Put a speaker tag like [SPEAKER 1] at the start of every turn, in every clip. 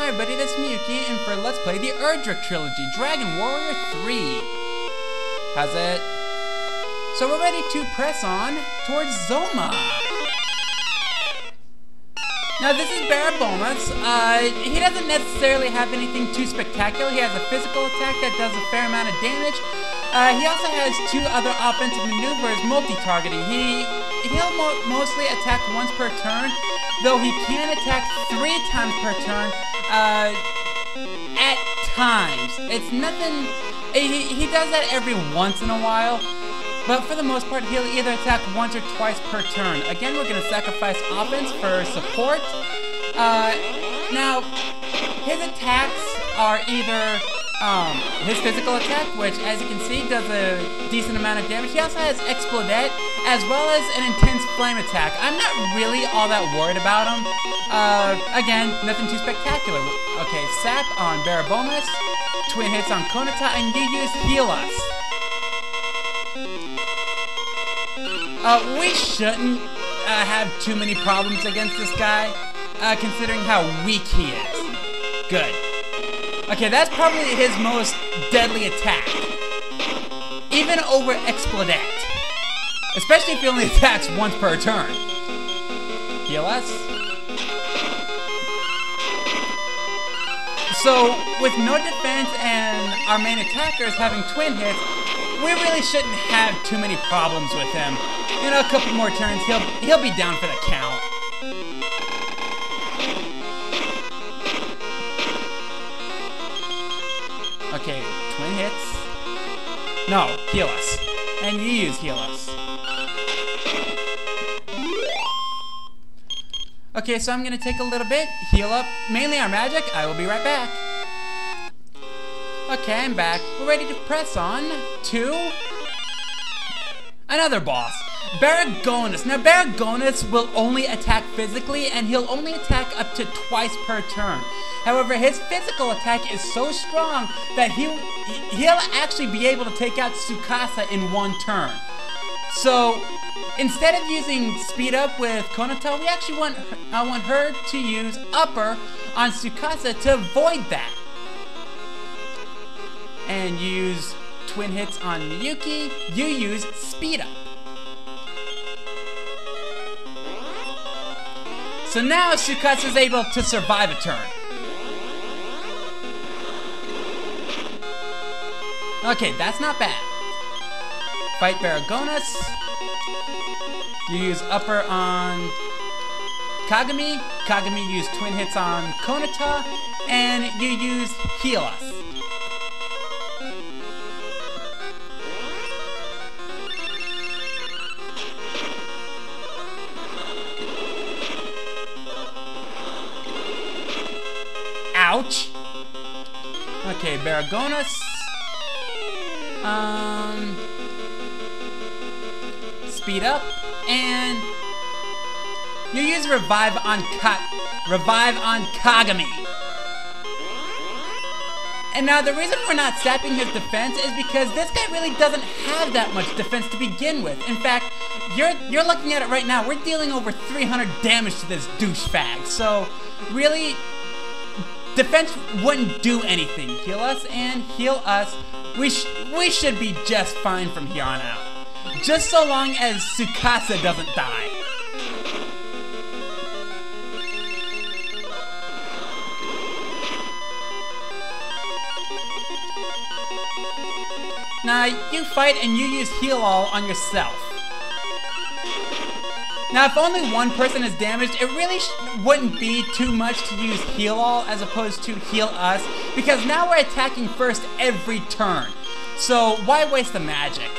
[SPEAKER 1] Hi everybody, this is Miyuki, and for Let's Play the Erdrick Trilogy, Dragon Warrior 3. How's it? So we're ready to press on towards Zoma. Now this is Barabomas. He doesn't necessarily have anything too spectacular. He has a physical attack that does a fair amount of damage. He also has two other offensive maneuvers, multi-targeting. He'll mostly attack once per turn, though he can attack 3 times per turn, at times. It's nothing, he does that every once in a while, but for the most part, he'll either attack once or twice per turn. Again, we're going to sacrifice offense for support. Now, his attacks are either his physical attack, which, as you can see, does a decent amount of damage. He also has Explodette, as well as an intense flame attack. I'm not really all that worried about him. Again, nothing too spectacular. Okay, Sap on Barabomas, twin hits on Konata, and you use Heal Us. We shouldn't have too many problems against this guy, considering how weak he is. Good. Okay, that's probably his most deadly attack. Even over Explodette. Especially if he only attacks once per turn. Heal us. So, with no defense and our main attackers having twin hits, we really shouldn't have too many problems with him. You know, a couple more turns, he'll be down for the count. Okay, twin hits. No, Heal Us. And you use Heal Us. Okay, so I'm gonna take a little bit, heal up, mainly our magic. I will be right back. Okay, I'm back. We're ready to press on to another boss, Barabomas. Now, Barabomas will only attack physically, and he'll only attack up to twice per turn. However, his physical attack is so strong that he'll actually be able to take out Tsukasa in one turn. So, instead of using speed up with Konata, we actually want her to use upper on Tsukasa to avoid that. And use twin hits on Miyuki, you use speed up. So now Tsukasa is able to survive a turn. Okay, that's not bad. Fight Barabomas. You use upper on Kagami. Kagami use twin hits on Konata. And you use Heal Us. Ouch. Okay, Barabomas. Speed up, and you use revive on Kagami. And now the reason we're not sapping his defense is because this guy really doesn't have that much defense to begin with. In fact, you're looking at it right now. We're dealing over 300 damage to this douchebag. So really, defense wouldn't do anything. Heal us and heal us. We should be just fine from here on out. Just so long as Tsukasa doesn't die. Now, you fight and you use Heal All on yourself. Now, if only one person is damaged, it really wouldn't be too much to use Heal All as opposed to Heal Us, because now we're attacking first every turn. So, why waste the magic?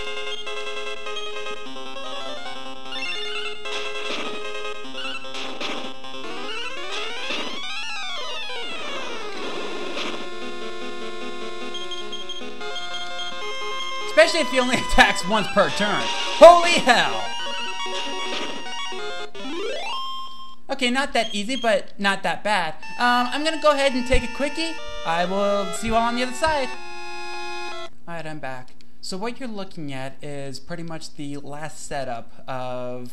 [SPEAKER 1] Especially if he only attacks once per turn. Holy hell! Okay, not that easy, but not that bad. I'm gonna go ahead and take a quickie. I will see you all on the other side. Alright, I'm back. So what you're looking at is pretty much the last setup of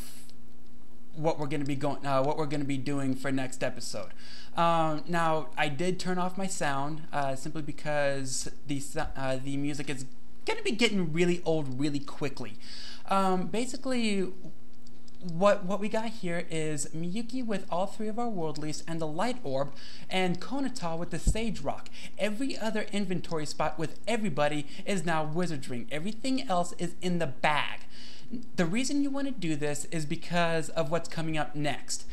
[SPEAKER 1] what we're going to be doing for next episode. Now, I did turn off my sound simply because the music is going to be getting really old really quickly. Basically, what we got here is Miyuki with all 3 of our World Leafs and the Light Orb, and Konata with the Sage Rock. Every other inventory spot with everybody is now Wizard Ring. Everything else is in the bag. The reason you want to do this is because of what's coming up next.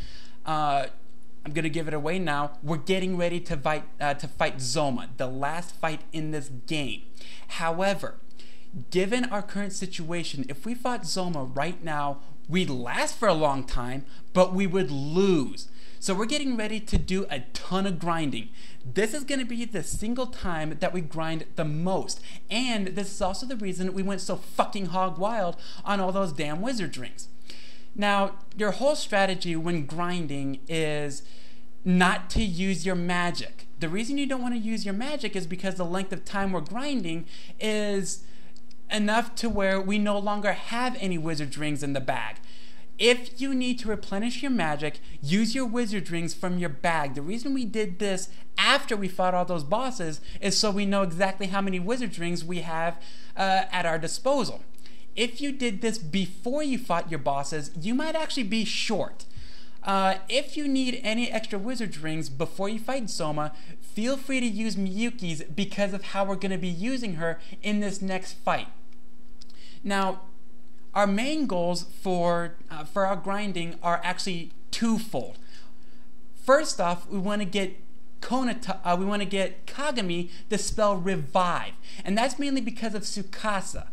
[SPEAKER 1] I'm going to give it away now. We're getting ready to fight Zoma, the last fight in this game. However, given our current situation, if we fought Zoma right now, we'd last for a long time, but we would lose. So we're getting ready to do a ton of grinding. This is going to be the single time that we grind the most. And this is also the reason we went so fucking hog wild on all those damn wizard rings. Now, your whole strategy when grinding is not to use your magic. The reason you don't want to use your magic is because the length of time we're grinding is enough to where we no longer have any wizard rings in the bag. If you need to replenish your magic, use your wizard rings from your bag. The reason we did this after we fought all those bosses is so we know exactly how many wizard rings we have at our disposal. If you did this before you fought your bosses, you might actually be short. If you need any extra wizard rings before you fight Zoma, feel free to use Miyuki's because of how we're going to be using her in this next fight. Now, our main goals for our grinding are actually twofold. First off, we want to get Kagami to spell revive, and that's mainly because of Tsukasa.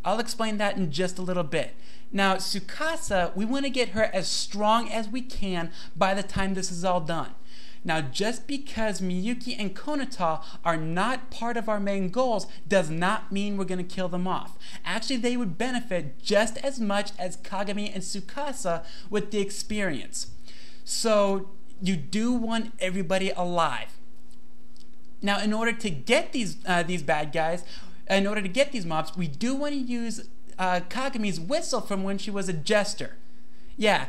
[SPEAKER 1] I'll explain that in just a little bit. Now, Tsukasa, we want to get her as strong as we can by the time this is all done. Now, just because Miyuki and Konata are not part of our main goals does not mean we're going to kill them off. Actually, they would benefit just as much as Kagami and Tsukasa with the experience. So, you do want everybody alive. Now, in order to get these bad guys, in order to get these mobs, we do want to use Kagami's whistle from when she was a jester. Yeah,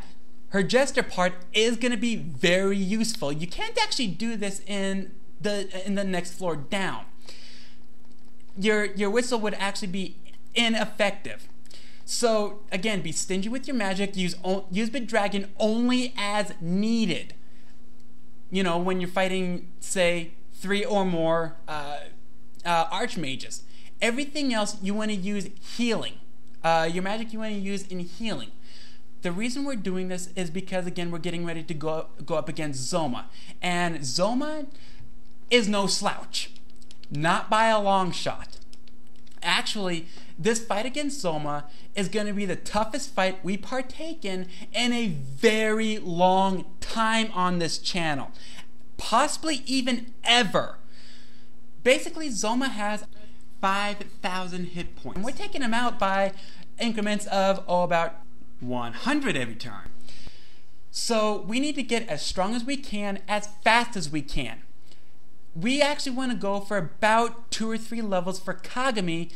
[SPEAKER 1] her jester part is going to be very useful. You can't actually do this in the next floor down. Your whistle would actually be ineffective. So again, be stingy with your magic. Use Big Dragon only as needed. You know, when you're fighting, say, 3 or more archmages. Everything else you want to use healing. Your magic you want to use in healing. The reason we're doing this is because, again, we're getting ready to go up against Zoma. And Zoma is no slouch. Not by a long shot. Actually, this fight against Zoma is going to be the toughest fight we partake in a very long time on this channel. Possibly even ever. Basically, Zoma has 5,000 hit points. And we're taking him out by increments of, about 100 every turn. So we need to get as strong as we can, as fast as we can. We actually want to go for about 2 or 3 levels for Kagami,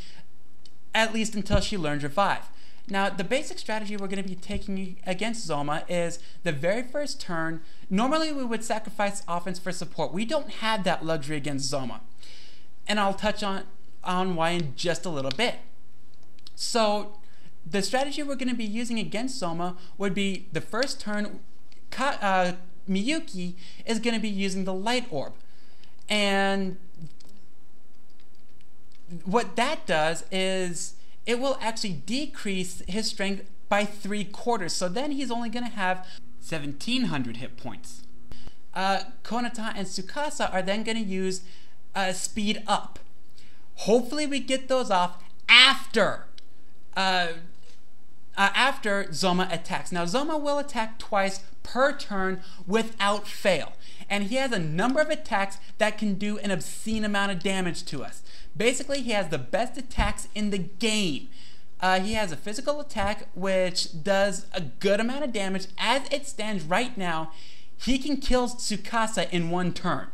[SPEAKER 1] at least until she learns Revive. Now, the basic strategy we're going to be taking against Zoma is the very first turn. Normally, we would sacrifice offense for support. We don't have that luxury against Zoma. And I'll touch on why in just a little bit. So, the strategy we're going to be using against Zoma would be the first turn, Miyuki is going to be using the Light Orb. And what that does is it will actually decrease his strength by 3/4. So then he's only going to have 1,700 hit points. Konata and Tsukasa are then going to use speed up. Hopefully we get those off after Zoma attacks. Now, Zoma will attack twice per turn without fail. And he has a number of attacks that can do an obscene amount of damage to us. Basically, he has the best attacks in the game. He has a physical attack which does a good amount of damage. As it stands right now, he can kill Tsukasa in 1 turn.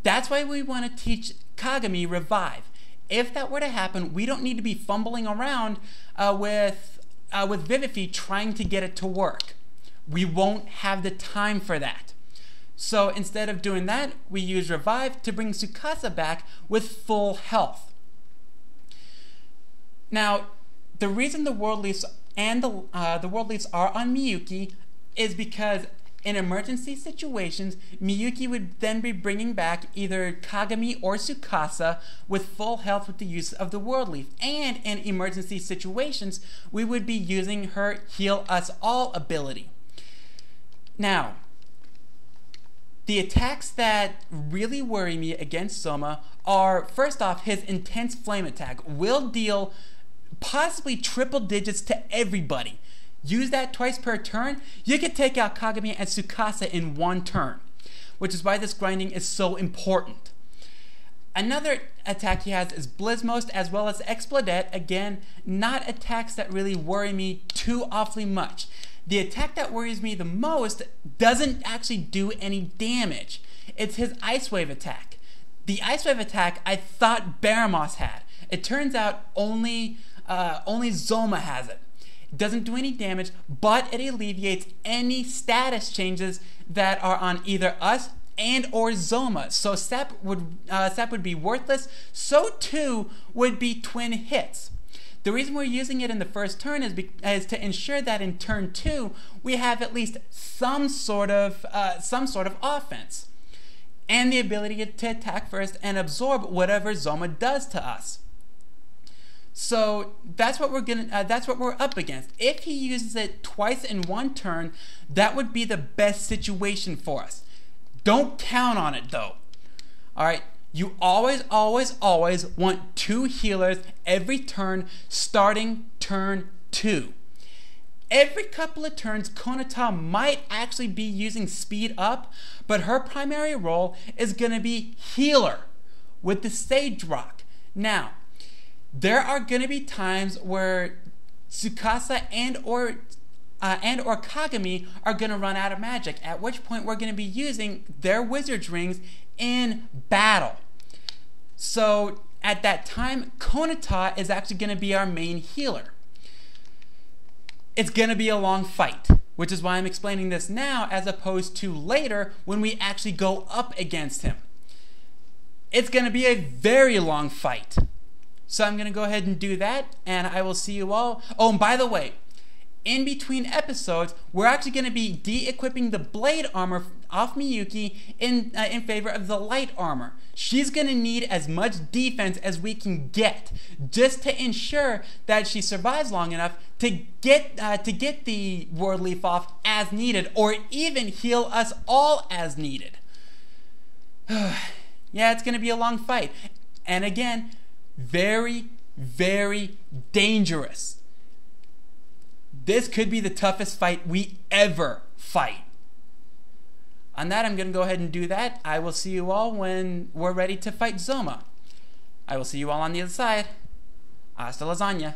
[SPEAKER 1] That's why we want to teach Kagami Revive. If that were to happen, we don't need to be fumbling around with Vivify trying to get it to work. We won't have the time for that. So instead of doing that, we use Revive to bring Tsukasa back with full health. Now, the reason the World Leafs and the World Leafs are on Miyuki is because in emergency situations, Miyuki would then be bringing back either Kagami or Tsukasa with full health with the use of the World Leaf. And in emergency situations, we would be using her Heal Us All ability. Now, the attacks that really worry me against Zoma are, first off, his Intense Flame attack will deal possibly triple digits to everybody. Use that twice per turn, you can take out Kagami and Tsukasa in one turn, which is why this grinding is so important. Another attack he has is Blizzmost as well as Explodette. Again, not attacks that really worry me too awfully much. The attack that worries me the most doesn't actually do any damage. It's his Ice Wave attack. The Ice Wave attack I thought Baramos had. It turns out only Zoma has it. It doesn't do any damage, but it alleviates any status changes that are on either us and or Zoma. So Sep would be worthless. So too would be Twin Hits. The reason we're using it in the first turn is to ensure that in turn 2 we have at least some sort of offense and the ability to attack first and absorb whatever Zoma does to us. So that's what we're up against. If he uses it twice in one turn, that would be the best situation for us. Don't count on it though. All right, you always want 2 healers every turn starting turn 2. Every couple of turns, Konata might actually be using speed up, but her primary role is going to be healer with the Sage Rock. Now, there are going to be times where Tsukasa and or Kagami are going to run out of magic, at which point we're going to be using their Wizard's Rings in battle. So at that time, Konata is actually going to be our main healer. It's going to be a long fight, which is why I'm explaining this now as opposed to later when we actually go up against him. It's going to be a very long fight. So I'm going to go ahead and do that, and I will see you all. Oh, and by the way, in between episodes, we're actually going to be de-equipping the blade armor off Miyuki in favor of the light armor. She's going to need as much defense as we can get, just to ensure that she survives long enough to get the World Leaf off as needed, or even heal us all as needed. Yeah, it's going to be a long fight, and again, very, very dangerous. This could be the toughest fight we ever fight. On that, I'm going to go ahead and do that. I will see you all when we're ready to fight Zoma. I will see you all on the other side. Hasta lasagna.